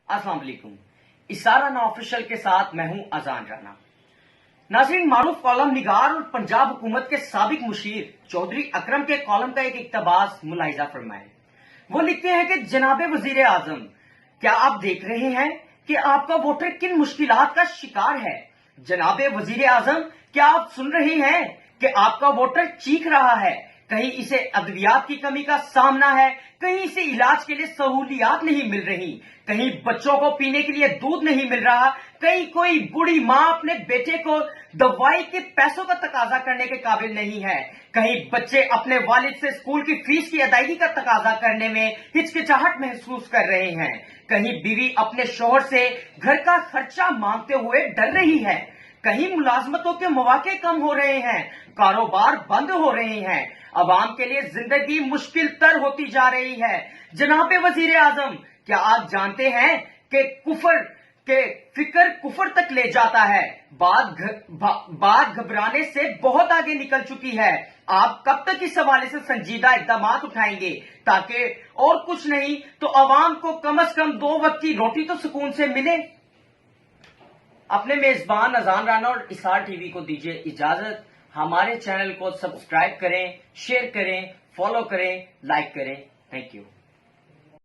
अस्सलाम वालेकुम। इशारा ना ऑफिशियल के साथ मैं हूं अजान राना। नाज़रीन, मारूफ कॉलम निगार और पंजाब हुकूमत के साबिक मुशीर चौधरी अकरम के कॉलम का एक इक्तबास मुलाहिजा फरमाएं। वो लिखते हैं कि जनाबे वजीर आजम, क्या आप देख रहे हैं कि आपका वोटर किन मुश्किलात का शिकार है? जनाबे वजीर आजम, क्या आप सुन रहे हैं कि आपका वोटर चीख रहा है? कहीं इसे अद्वियात की कमी का सामना है, कहीं इसे इलाज के लिए सहूलियात नहीं मिल रही, कहीं बच्चों को पीने के लिए दूध नहीं मिल रहा, कहीं कोई बूढ़ी माँ अपने बेटे को दवाई के पैसों का तकाजा करने के काबिल नहीं है, कहीं बच्चे अपने वालिद से स्कूल की फीस की अदायगी का तकाजा करने में हिचकिचाहट महसूस कर रहे हैं, कहीं बीवी अपने शोहर से घर का खर्चा मांगते हुए डर रही है, कहीं मुलाजमतों के मौके कम हो रहे हैं, कारोबार बंद हो रहे हैं, अवाम के लिए जिंदगी मुश्किल तर होती जा रही है। जनाबे वजीर आजम, क्या आप जानते हैं कि फिक्र कुफर तक ले जाता है? बात घबराने से बहुत आगे निकल चुकी है। आप कब तक इस हवाले से संजीदा इकदाम उठाएंगे ताकि और कुछ नहीं तो अवाम को कम से कम 2 वक्त की रोटी तो सुकून से मिले? अपने मेजबान अजान राना और इसार टीवी को दीजिए इजाजत। हमारे चैनल को सब्सक्राइब करें, शेयर करें, फॉलो करें, लाइक करें। Thank you.